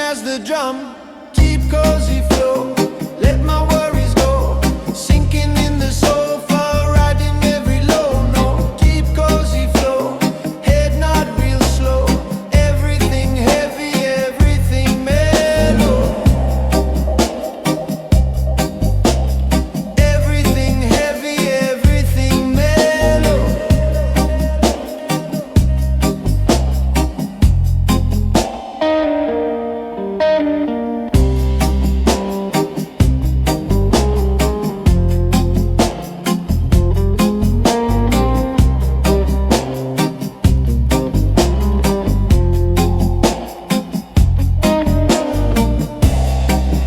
as the drum. Deep cozy flow, let my worries go. Sinking in the sofa, riding every low note. Deep cozy flow, head not real slow. Everything heavy, everything mellow. Everything heavy, everything mellow.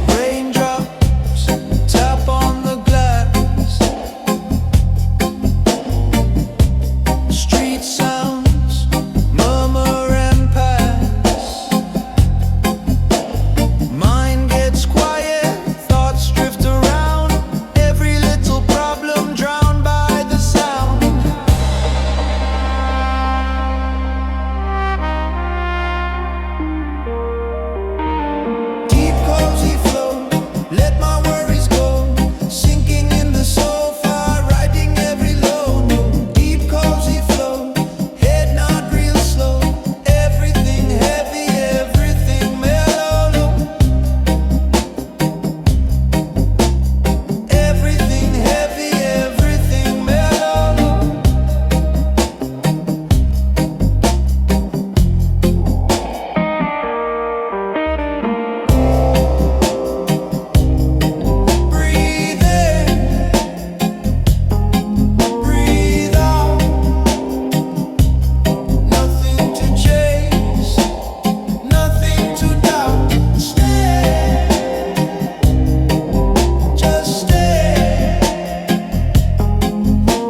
Raindrops tap on the glass. Street sounds murmur and pass. Mind gets quiet, thoughts drift around. Every little problem drowned by the sound. Deep cozy flow, let my worries go. Sinking in the sofa, riding every low note. Deep cozy flow, head not real slow. Everything heavy, everything mellow. Everything heavy, everything mellow. Breathe in, breathe out. Nothing to chase, nothing to doubt. Stay, just stay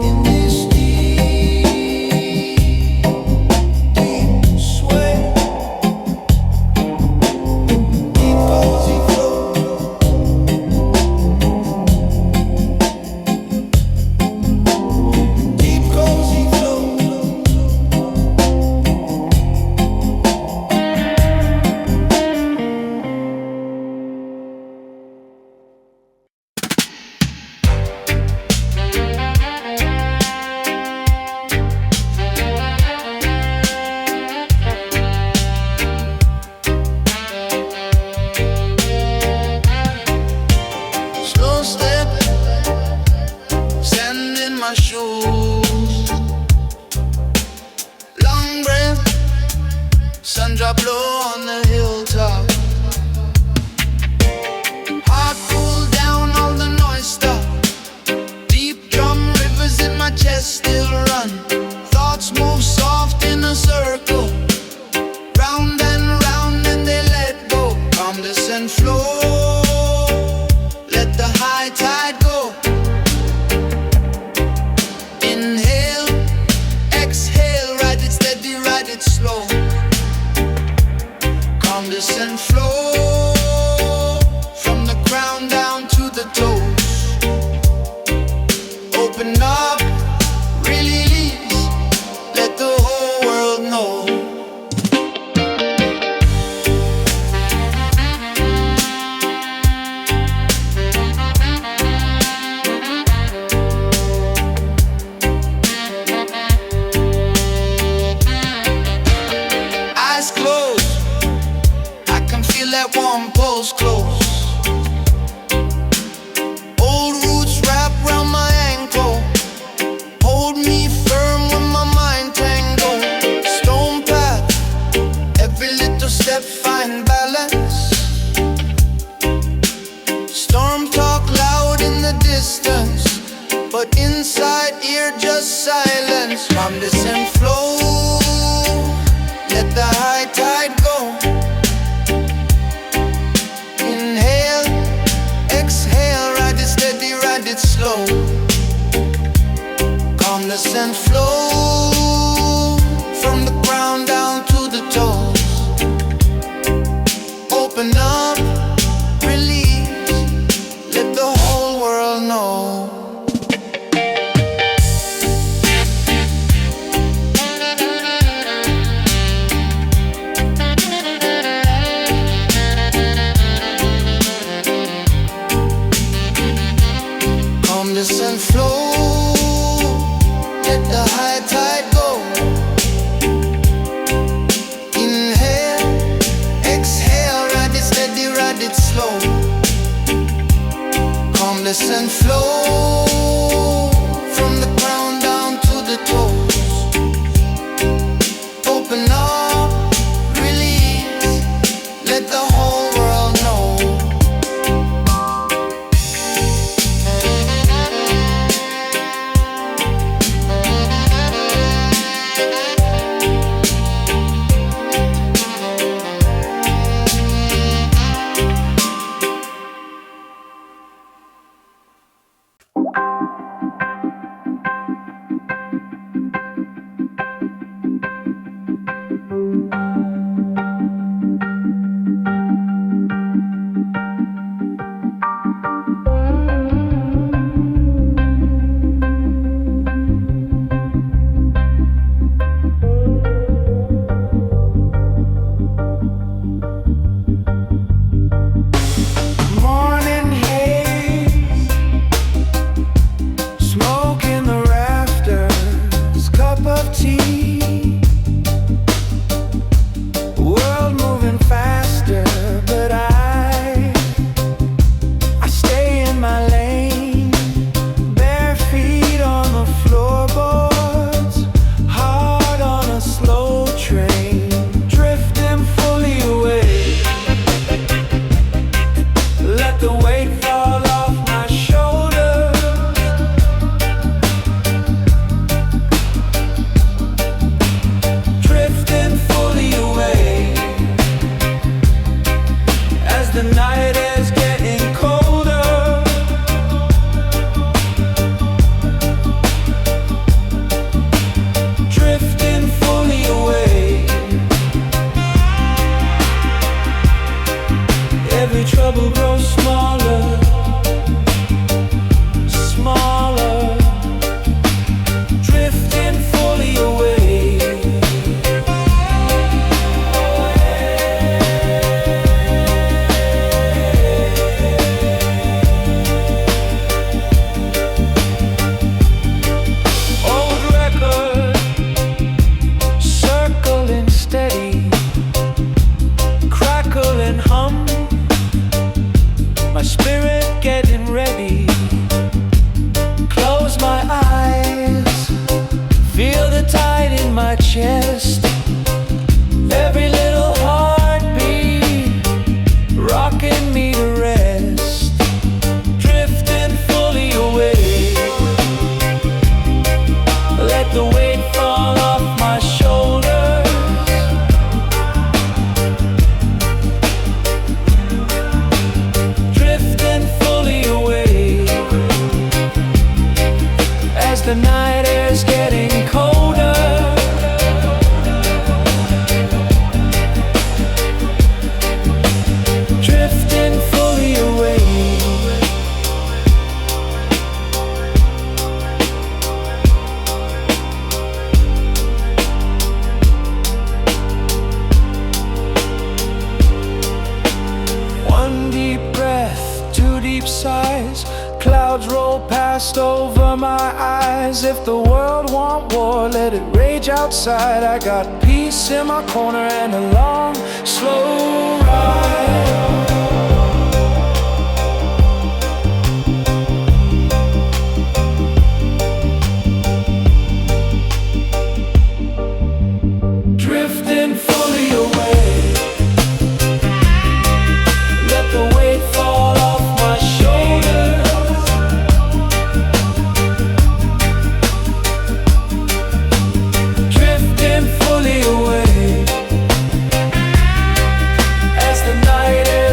in this deep, deep sway. Deep cozy flow. Deep cozy flow. Slow step, sand in my shoes. Long breath, sun drop low on the hilltop. Heart cool down, all the noise stop. Deep drum rivers in my chest still run. Thoughts move soft in a circle. Round and they let go. Calmness and flow. Let the high tide go. Inhale, exhale, ride it steady, ride it slow. Calmness and flow. From the ground down to the toes. Open up, release, let the whole world know. Eyes closed, I can feel that warm pulse close. Old roots wrap round my ankle. Hold me firm when my mind tango. Stone path, every little step find balance. Storm talk loud in the distance, but inside ear just silence. Calmness and flow. Let the high tide go. Inhale, exhale, ride it steady, ride it slow. Calmness and flow. From the ground down to the toes. Open up, release, let the whole world know. slow. Calmness and flow from the ground down to the toes. Open up, release, let the whole world know. If the world want war, let it rage outside. I got peace in my corner and a long, slow ride. Drifting fully away. Let the weight fall off my shoulders. Fully away as the night is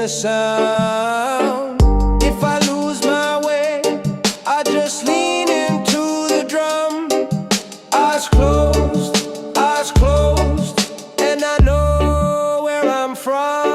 the sound. If I lose my way, I just lean into the drum. Eyes closed, and I know where I'm from.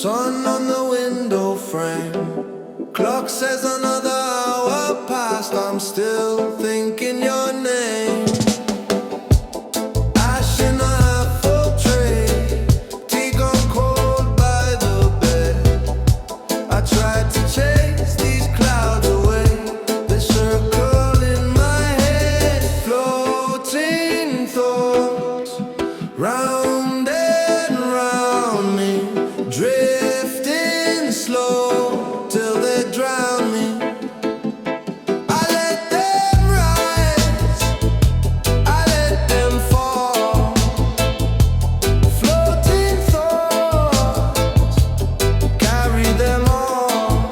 Sun on the window frame. Clock says another hour passed. I'm still thinking your name. Ash in a half-full tray. Tea gone cold by the bed. I tried to chase these clouds away. They circle in my head. Floating thoughts round and round me. Drifting slow till they drown me. I let them rise, I let them fall. Floating thoughts, carry them all.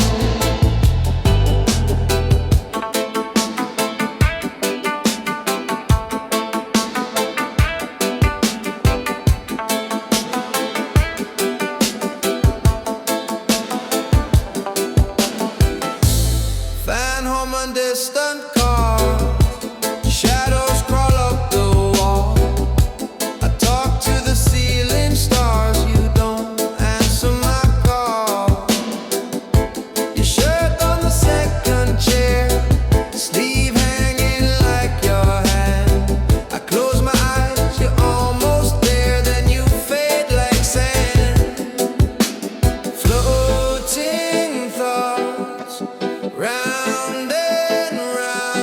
Fan home and distant cars. Shadows crawl up the wall. I talk to the ceiling stars. You don't answer my call. Your shirt on the second chair. Sleeve hanging like your hand. I close my eyes, you're almost there. Then you fade like sand. Floating thoughts round and round.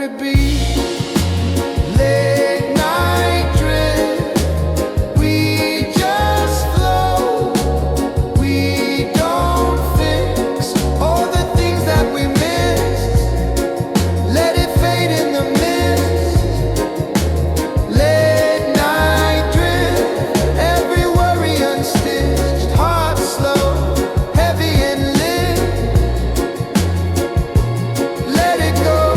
we be? Late night drift, we just flow. We don't fix all the things that we miss. Let it fade in the mist. Late night drift, every worry unstitched, heart slow, heavy and lit. Let it go.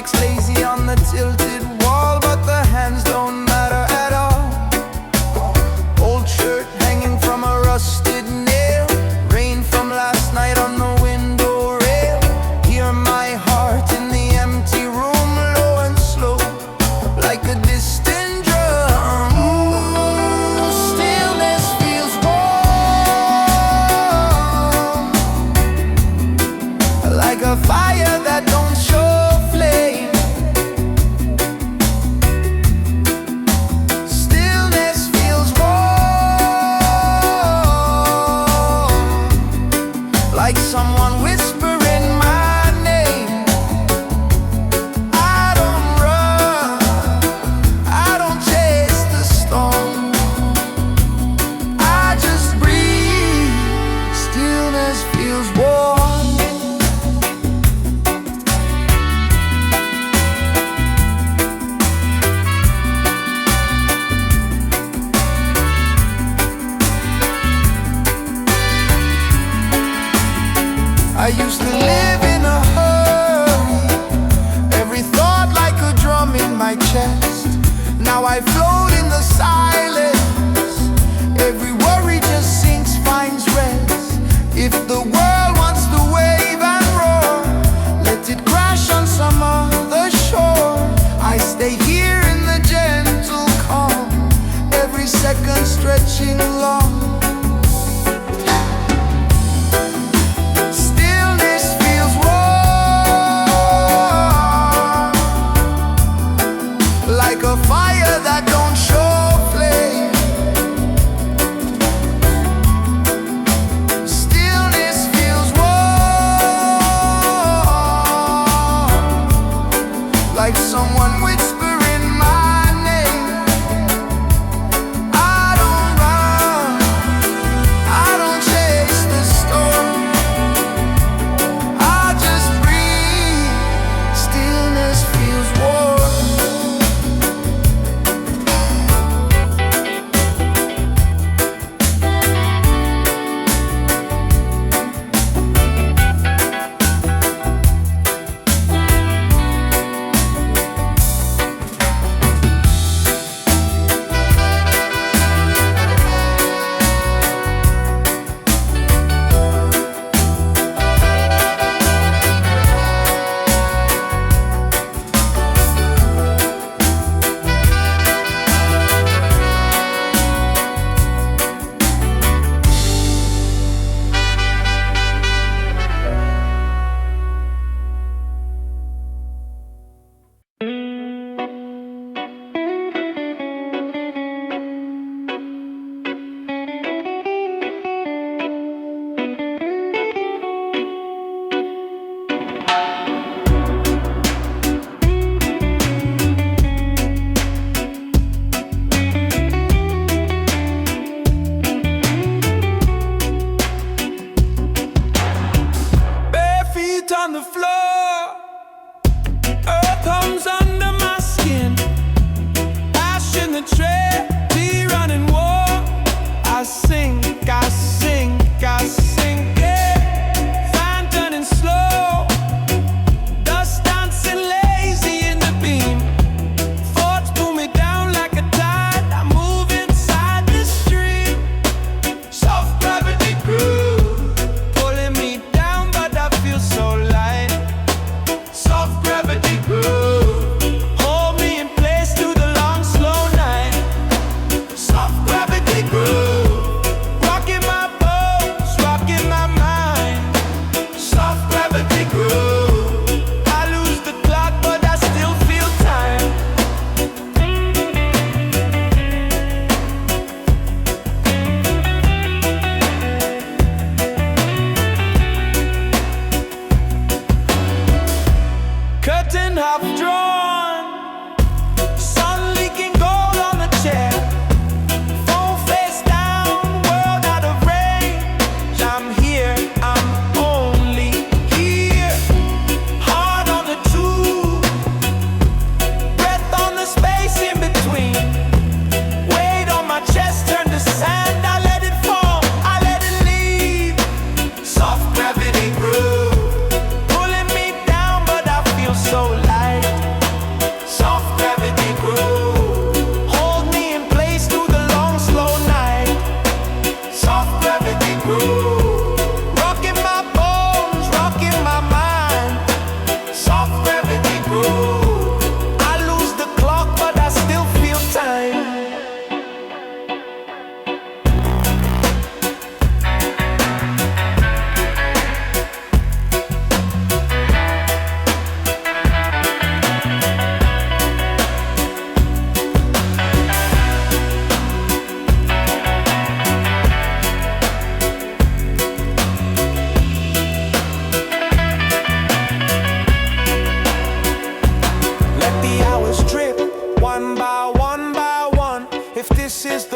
looks lazy on the tilted wall, but the hands don't matter at all. Old shirt hanging from a rusted nail, rain from last night on the window rail. Hear my heart in the empty room, low and slow, like a distant drum. Stillness feels warm, like a fire that don't show flame. Stillness feels warm, like someone whispering my name. I don't run, I don't chase the storm, I just breathe. Stillness feels warm. I used to live in a hurry, every thought like a drum in my chest. Now I float in the silence, every worry just sinks, finds rest. If the world wants to wave and roar, let it crash on some other shore. I stay here in the gentle calm, every second stretching long. Stillness feels warm, like a fire that don't show flame. Stillness feels warm, like someone whispering my name. I don't run,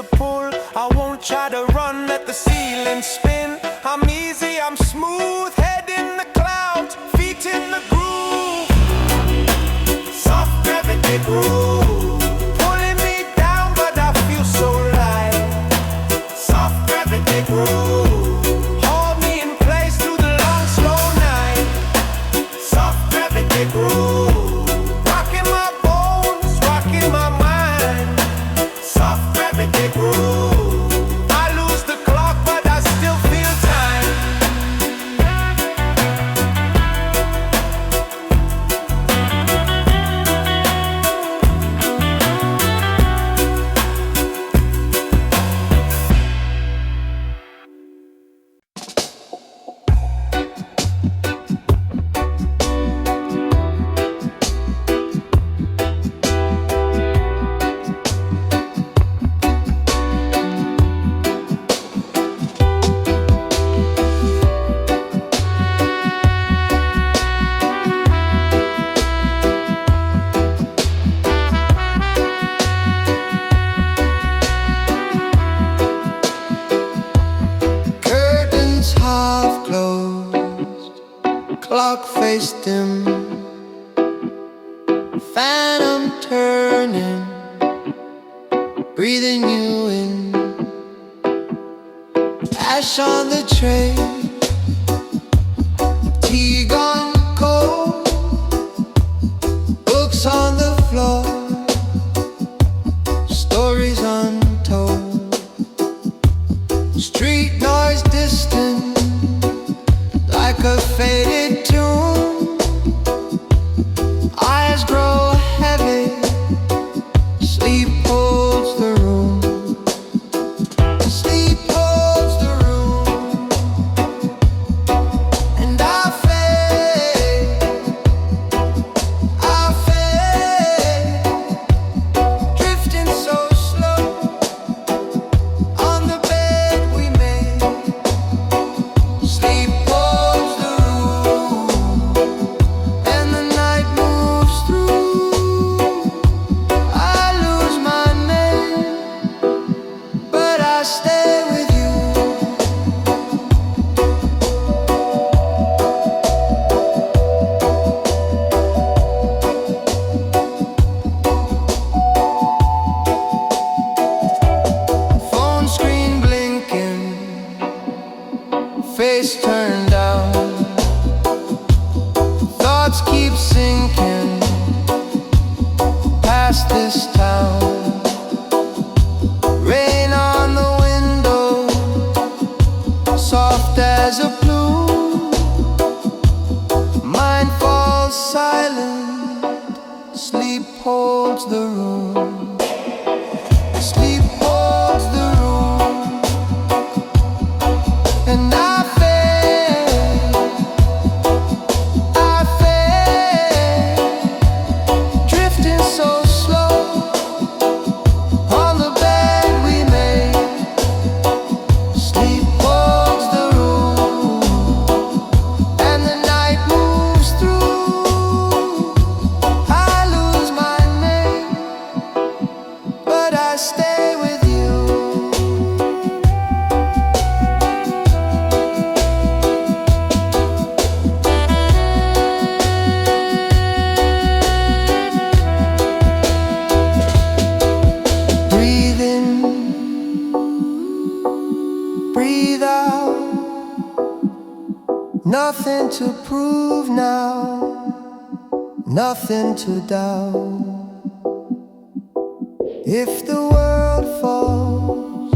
to pull. I won't try to run, let the ceiling spin. I'm easy, I'm smooth, head in the clouds, feet in the groove. Soft gravity groove, pulling me down, but I feel so light. Soft gravity groove, hold me in place through the long, slow night. Soft gravity groove, rocking my bones, rocking my mind. Soft gravity groove, I lose the clock, but I still feel time. Curtains half closed, clock face dim, phantom turning, breathing you in. Ash on the tray, tea gone cold, books on the floor, stories untold. Street noise distant, like a faded tune. Eyes grow heavy, sleep holds the room. Sleep holds the room, and I fade, drifting so slow on the bed we made. Sleep holds the room, and the night moves through. I lose my name, but I stay with you. Phone screen blinking, face turned down. Thoughts keep sinking past this town. Rain on the window, soft as a plume. Mind falls silent, sleep holds the room. Sleep holds the room, and I fade, drifting so slow on the bed we made. Sleep holds the room, and the night moves through. I lose my name, but I stay with you. Breathe in, breathe out. Nothing to prove now, nothing to doubt. If the world falls,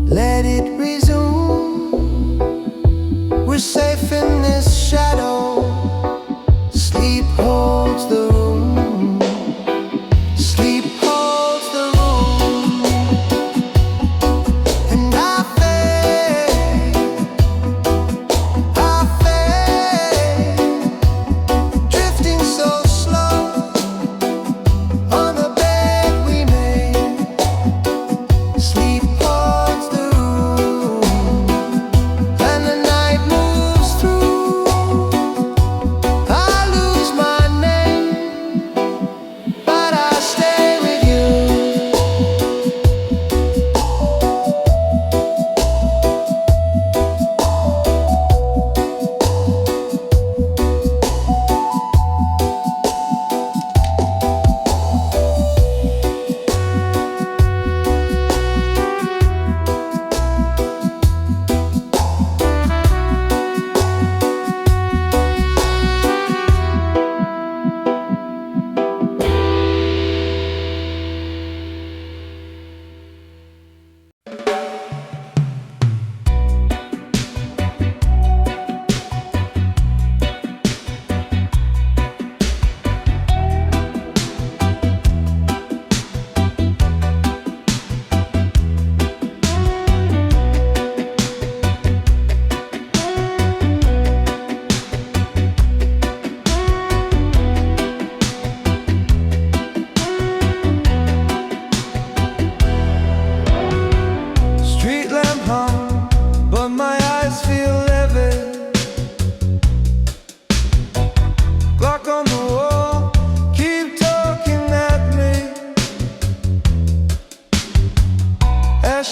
let it resume. We're safe in this shadow. Sleep holds the room. Sleep holds the room, and I fade, drifting so slow on the bed we made.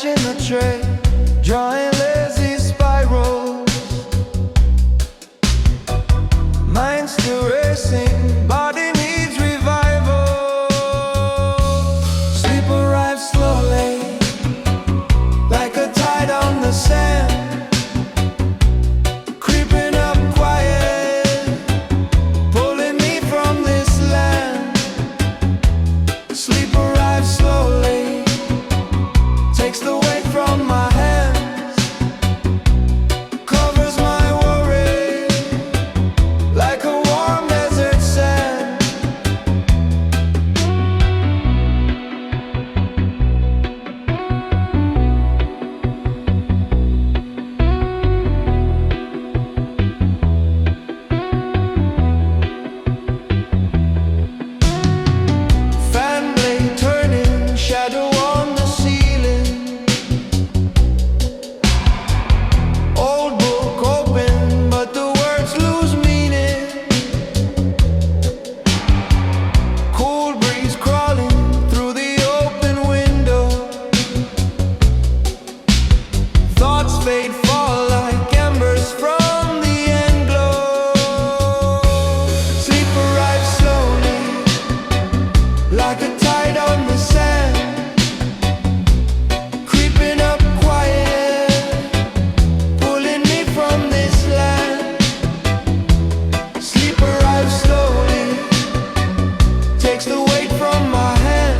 in the tray, drawing lazy spirals. Mind still racing, body needs revival. Sleep arrives slowly, like a tide on the sand, creeping up quiet, pulling me from this land. Sleep arrives slowly, takes the weight from my hands, covers my worry like a warm desert sand. Fan blade turning, shadow on the ceiling. Old book open, but the words lose meaning. Cool breeze crawling through the open window. Thoughts fade, fall like embers from the end glow. Sleep arrives slowly, like a tide on the sand, creeping up quiet, pulling me from this land. Sleep arrives slowly, takes the weight from my hand,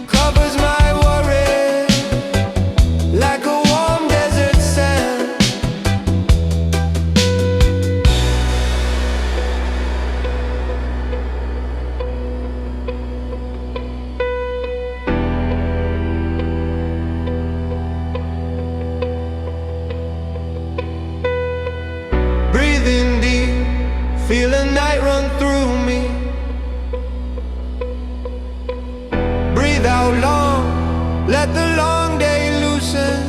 covers my worry like a warm desert sand. Breathing deep, feel the night run through me. Breathe out long, let the long day loosen.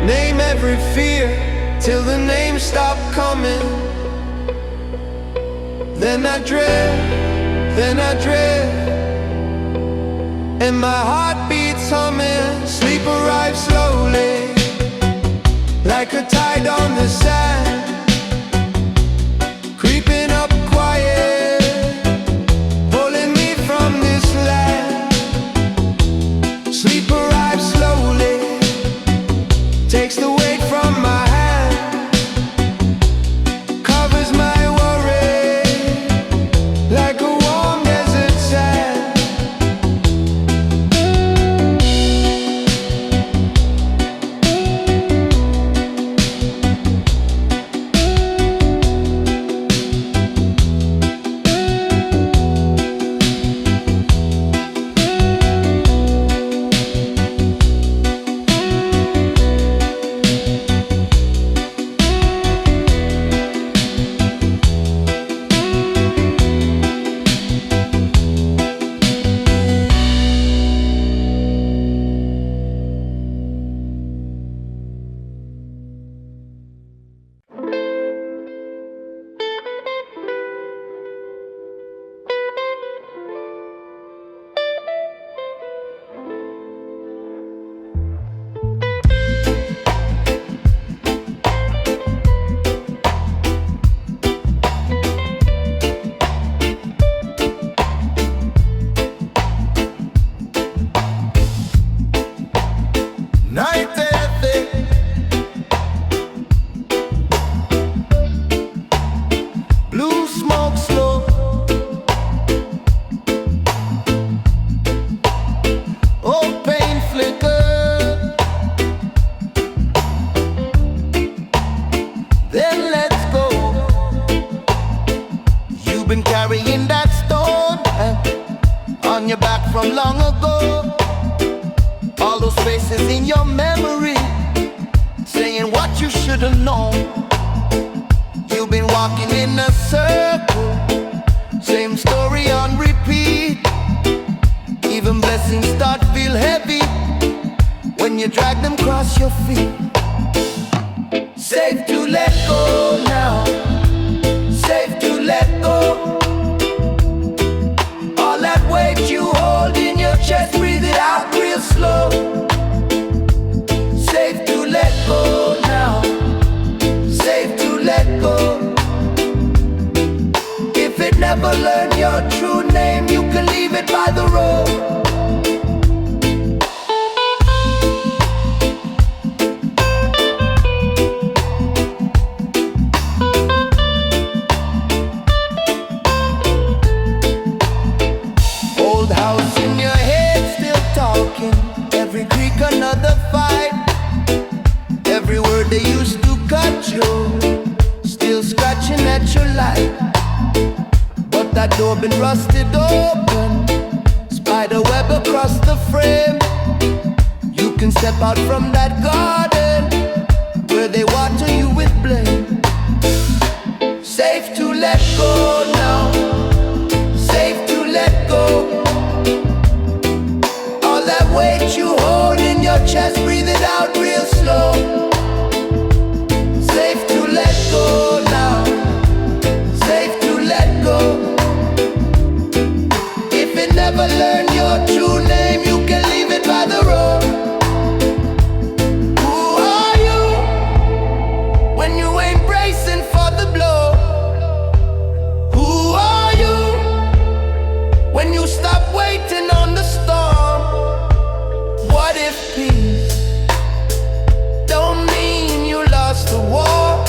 Name every fear till the names stop coming. Then I drift, and my heart beats humming. Sleep arrives slowly, like a tide on the sand, creeping up quiet, pulling me from this land. Sleep arrives slowly, takes the weight from my hand, covers my worry like a warm desert sand. Night ethic, blue smoke slow, old pain flicker. Then let's go. You've been carrying that stone on your back from long ago. All those faces in your memory, saying what you should have known. You've been walking in a circle, same story on repeat. Even blessings start feel heavy when you drag them across your feet. Safe to let go now, safe to let go. All that weight you hold in it by the road. Old house in your head still talking. Every creek another fight. Every word they used to cut you, still scratching at your light. But that door been rusted open, spider web across the frame. You can step out from that garden where they water you with blame. Safe to let go now, safe to let go. All that weight you hold in your chest, breathe it out real slow. Safe to let go now, safe to let go. If it never learned your true name, you can leave it by the road. Who are you when you ain't bracing for the blow? Who are you when you stop waiting on the storm? What if peace don't mean you lost the war?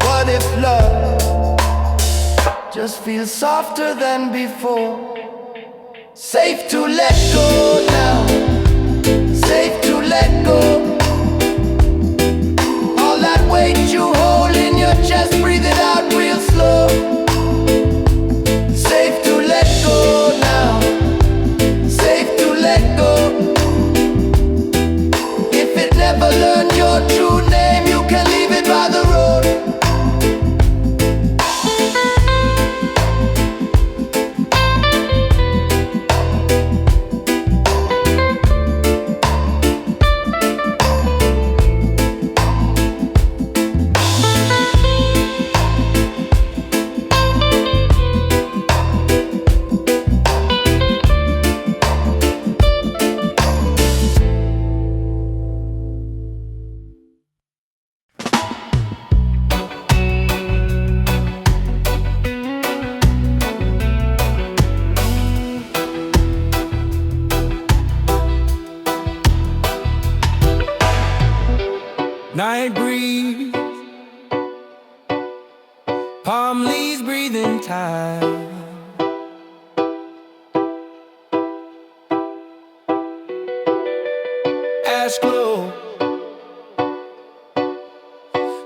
What if love just feels softer than before? Safe to let go now, safe to let go. All that weight you hold in your chest, breathe it out real slow. Safe to let go now, safe to let go. If it never learned your true name, you can leave it by the road. Night breeze, palm leaves breathing time. Ash glow,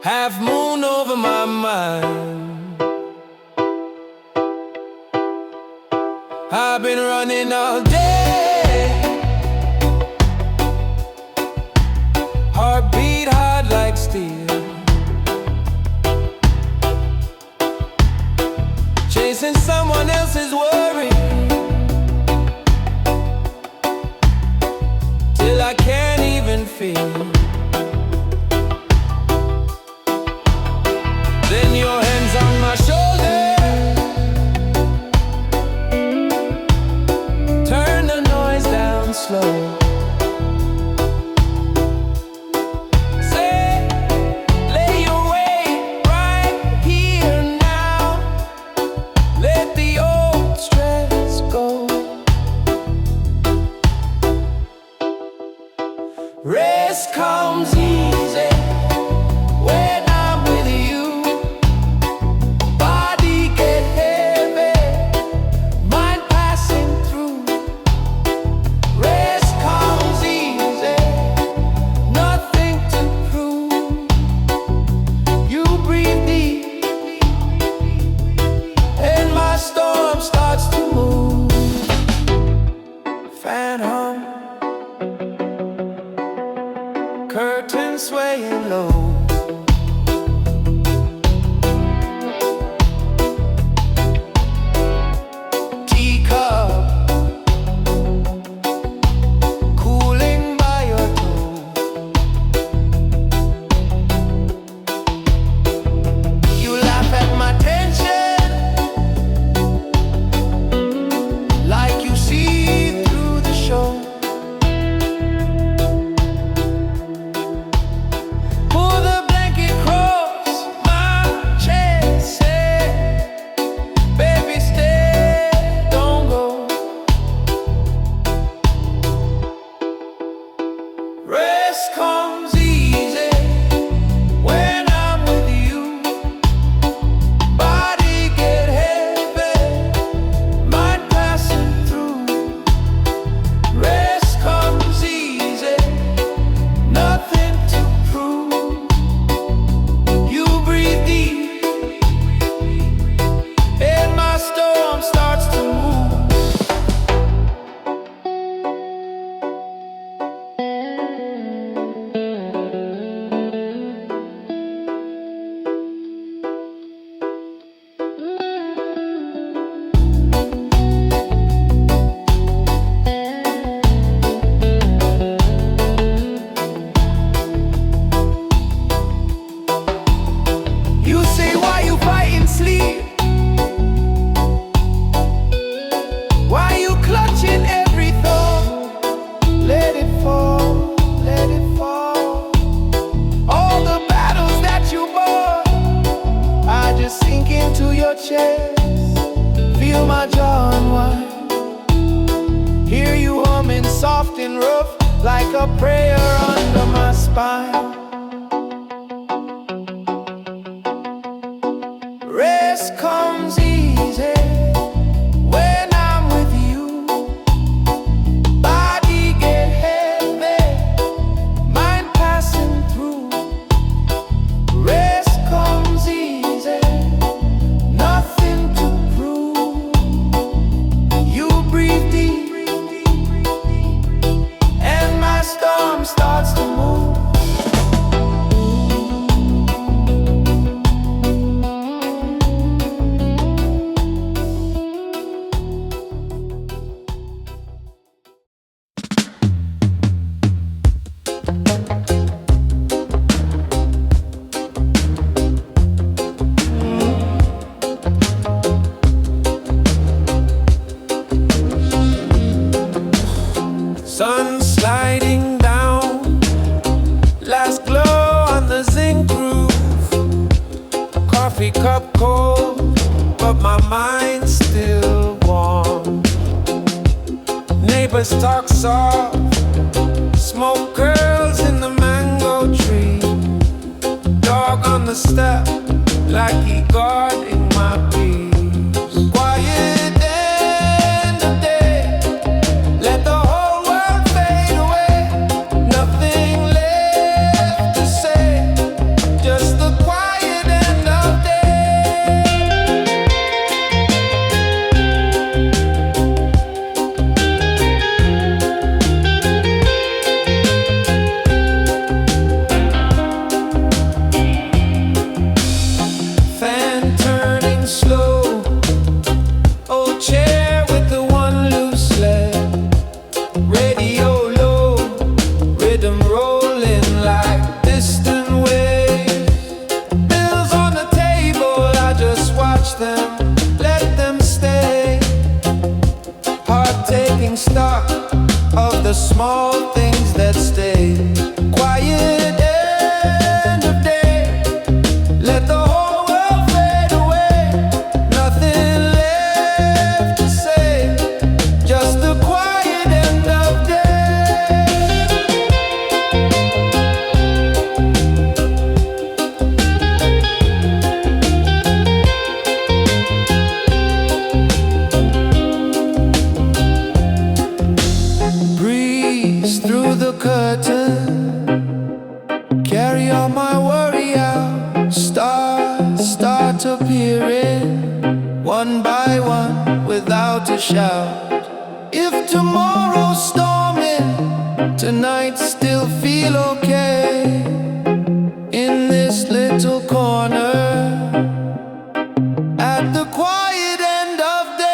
half moon over my mind. I've been running all day, heartbeat hard like steel, chasing someone else's worry, till I can't even feel. Then your hands on my shoulder, turn the noise down slow. Rest comes easy when I'm with you. Body get heavy, mind passing through. Rest comes easy, nothing to prove. You breathe deep, and my storm starts to move. Fan hum, curtain swaying low. Teacup cooling by your toe. You laugh at my tension, like you see through the show. Pull soft and rough, like a prayer under my spine. Rest comes easy when I'm with you. Body get heavy, mind passing through. Rest comes easy, nothing to prove. You breathe deep, and my storm starts to move. Sun sliding down, last glow on the zinc roof. Coffee cup cold, but my mind's still warm. Neighbors talk soft, smoke curls in the mango tree. Dog on the step, like he guarding my peace. Quiet end of day, let the whole world fade away. Nothing left to say, just the quiet end of day. Fan turning slow, old chair with the one loose leg. Radio low, rhythm rolling like distant waves. Bills on the table, I just watch them, let them stay. Heart taking stock of the small things that stay. Quiet end of day, let the whole world fade away. Nothing left to say, just the quiet end of day. Breeze through the curtain, carry all my worry out. Start appearing, one by one, without a shout. If tomorrow's storming, tonight still feel okay. In this little corner, at the quiet end of day.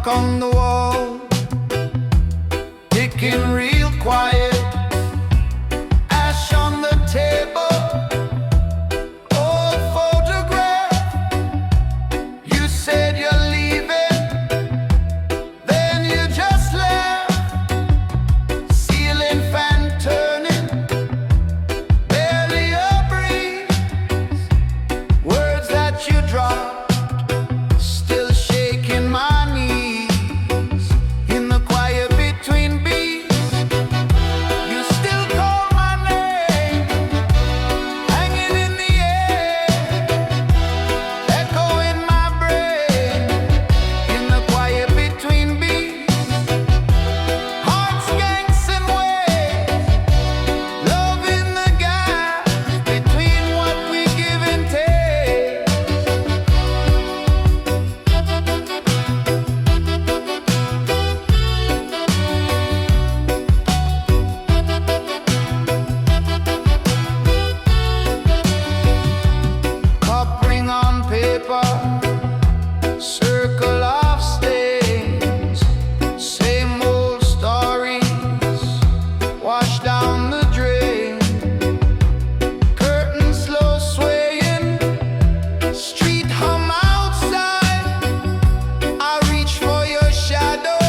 clock on the wall, ticking real quiet. Ash on the table, old photograph. You said you're leaving, then you just left. Ceiling fan turning, barely a breeze. Words that you dropped, still shaking my knees. In the quiet between beats, you still call my name, hanging in the air, echo in my brain. In the quiet between beats, hearts yanks and waves, love in the gap between what we give and take. Cup ring on paper, circle of stains, same old stories, wash down the drain. Curtains slow swaying, street hum outside. I reach for your shadow,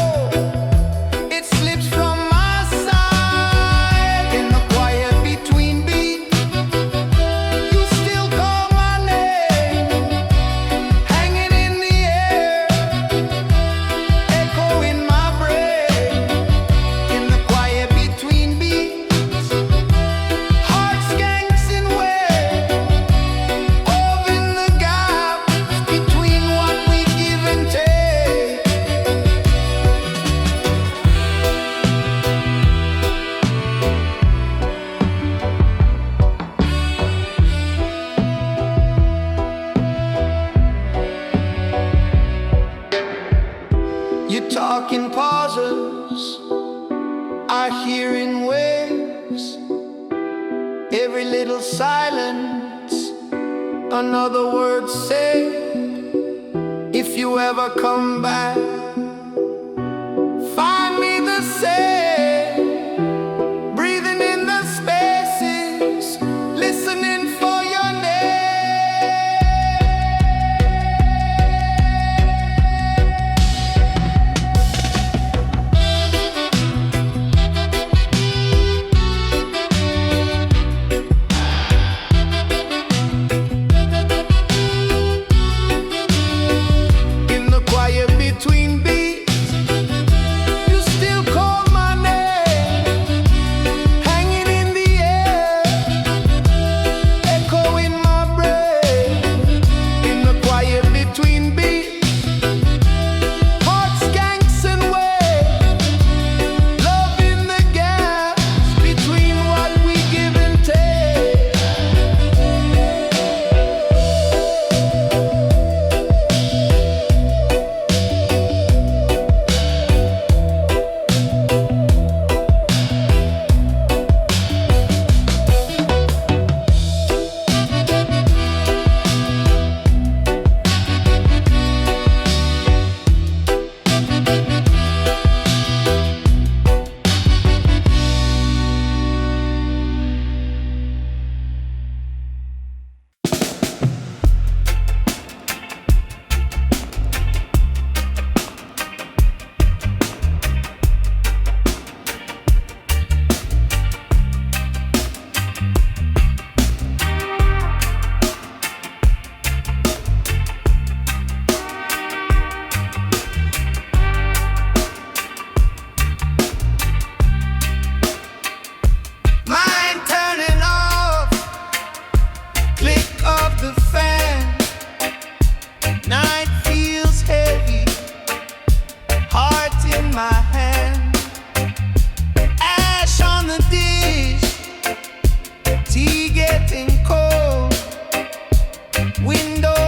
it slips from my side. In the quiet between beats, you still call my name, hanging in the air, echo in my brain. In the quiet between beats, hearts yanks and waves, love in the gap between what we give and take. You talk in pauses, I hear in waves. Every little silence, another word say. If you ever come back, find me the same, breathing in the spaces, listening for your in the quiet between beats, you still call my name, hanging in the air, echo in my brain. In the quiet between beats, hearts yanks and waves, love in the gap between what we give and take. Mind turning off, click of the fan. Night feels heavy, heart in my hand. Ash on the dish, tea getting cold, window